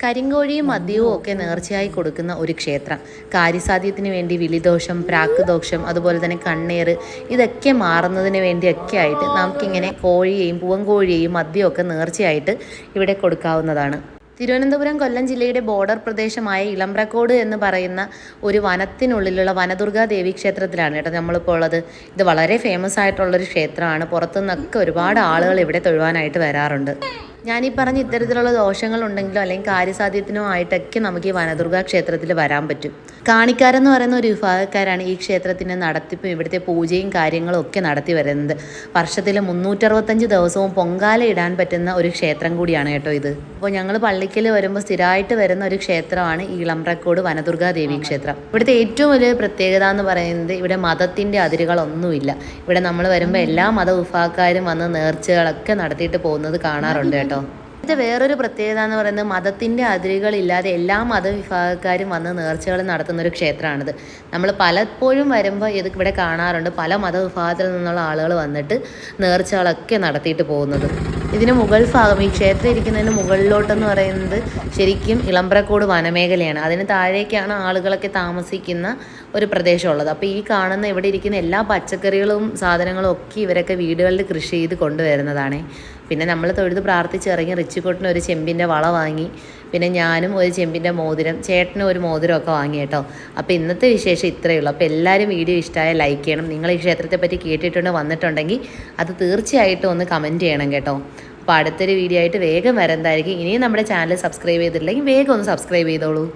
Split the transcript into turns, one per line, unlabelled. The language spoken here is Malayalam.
കരിങ്കോഴിയും മദ്യവും ഒക്കെ നേർച്ചയായി കൊടുക്കുന്ന ഒരു ക്ഷേത്രം. കാര്യസാധ്യത്തിന് വേണ്ടി വിളിദോഷം, പ്രാക്കുദോഷം, അതുപോലെ തന്നെ കണ്ണേറ് ഇതൊക്കെ മാറുന്നതിന് വേണ്ടിയൊക്കെ ആയിട്ട് നമുക്കിങ്ങനെ കോഴിയെയും പൂവൻകോഴിയെയും മദ്യമൊക്കെ നേർച്ചയായിട്ട് ഇവിടെ കൊടുക്കാവുന്നതാണ്. തിരുവനന്തപുരം കൊല്ലം ജില്ലയുടെ ബോർഡർ പ്രദേശമായ ഇളമ്പ്രക്കോട് എന്ന് പറയുന്ന ഒരു വനത്തിനുള്ളിലുള്ള വനദുർഗാ ദേവി ക്ഷേത്രത്തിലാണ് കേട്ടോ നമ്മളിപ്പോൾ ഉള്ളത്. ഇത് വളരെ ഫേമസ് ആയിട്ടുള്ളൊരു ക്ഷേത്രമാണ്. പുറത്തുനിന്നൊക്കെ ഒരുപാട് ആളുകൾ ഇവിടെ തൊഴുവാനായിട്ട് വരാറുണ്ട്. ഞാനീ പറഞ്ഞ ഇത്തരത്തിലുള്ള ദോഷങ്ങളുണ്ടെങ്കിലോ അല്ലെങ്കിൽ കാര്യസാധ്യത്തിനോ ആയിട്ടൊക്കെ നമുക്ക് ഈ വനദുർഗാ ക്ഷേത്രത്തിൽ വരാൻ പറ്റും. കാണിക്കാരെന്ന് പറയുന്ന ഒരു വിഭാഗക്കാരാണ് ഈ ക്ഷേത്രത്തിൻ്റെ നടത്തിപ്പും ഇവിടുത്തെ പൂജയും കാര്യങ്ങളും ഒക്കെ നടത്തി വരുന്നത്. വർഷത്തിൽ 365 ദിവസവും പൊങ്കാല ഇടാൻ പറ്റുന്ന ഒരു ക്ഷേത്രം കൂടിയാണ് കേട്ടോ ഇത്. അപ്പോൾ ഞങ്ങൾ പള്ളിക്കൽ വരുമ്പോൾ സ്ഥിരമായിട്ട് വരുന്ന ഒരു ക്ഷേത്രമാണ് ഈ ഇളമ്പ്രക്കോട് വനദുർഗാ ദേവി ക്ഷേത്രം. ഇവിടുത്തെ ഏറ്റവും വലിയ പ്രത്യേകത എന്ന് പറയുന്നത് ഇവിടെ മതത്തിൻ്റെ അതിരുകളൊന്നുമില്ല. ഇവിടെ നമ്മൾ വരുമ്പോൾ എല്ലാ മതവിഭാഗക്കാരും വന്ന് നേർച്ചകളൊക്കെ നടത്തിയിട്ട് പോകുന്നത് കാണാറുണ്ട് കേട്ടോ. ഇതിൻ്റെ വേറൊരു പ്രത്യേകത എന്ന് പറയുന്നത് മതത്തിൻ്റെ അതിരുകളില്ലാതെ എല്ലാ മതവിഭാഗക്കാരും വന്ന് നേർച്ചകൾ നടത്തുന്നൊരു ക്ഷേത്രമാണിത്. നമ്മൾ പലപ്പോഴും വരുമ്പോൾ ഇത് ഇവിടെ കാണാറുണ്ട് പല മതവിഭാഗത്തിൽ നിന്നുള്ള ആളുകൾ വന്നിട്ട് നേർച്ചകളൊക്കെ നടത്തിയിട്ട് പോകുന്നത്. ഇതിന് മുകൾ ഭാഗം ഈ ക്ഷേത്രം ഇരിക്കുന്നതിന് മുകളിലോട്ടെന്ന് പറയുന്നത് ശരിക്കും ഇളമ്പ്രക്കോട് വനമേഖലയാണ്. അതിന് താഴേക്കാണ് ആളുകളൊക്കെ താമസിക്കുന്ന ഒരു പ്രദേശമുള്ളത്. അപ്പോൾ ഈ കാണുന്ന ഇവിടെ ഇരിക്കുന്ന എല്ലാ പച്ചക്കറികളും സാധനങ്ങളും ഒക്കെ ഇവരൊക്കെ വീടുകളിൽ കൃഷി ചെയ്ത് കൊണ്ടുവരുന്നതാണ്. പിന്നെ നമ്മൾ തൊഴുത് പ്രാർത്ഥിച്ചിറങ്ങി റിച്ചിക്കോട്ടിന് ഒരു ചെമ്പിൻ്റെ വള വാങ്ങി, പിന്നെ ഞാനും ഒരു ചെമ്പിൻ്റെ മോതിരം, ചേട്ടനും ഒരു മോതിരമൊക്കെ വാങ്ങി കേട്ടോ. അപ്പോൾ ഇന്നത്തെ വിശേഷം ഇത്രയേ ഉള്ളൂ. അപ്പോൾ എല്ലാവരും വീഡിയോ ഇഷ്ടമായ ലൈക്ക് ചെയ്യണം. നിങ്ങൾ ഈ ക്ഷേത്രത്തെ പറ്റി കേട്ടിട്ടുണ്ട് വന്നിട്ടുണ്ടെങ്കിൽ അത് തീർച്ചയായിട്ടും ഒന്ന് കമൻറ്റ് ചെയ്യണം കേട്ടോ. അപ്പോൾ അടുത്തൊരു വീഡിയോ ആയിട്ട് വേഗം വരുന്നതായിരിക്കും. ഇനിയും നമ്മുടെ ചാനൽ സബ്സ്ക്രൈബ് ചെയ്തിട്ടില്ലെങ്കിൽ വേഗം ഒന്ന് സബ്സ്ക്രൈബ് ചെയ്തോളൂ.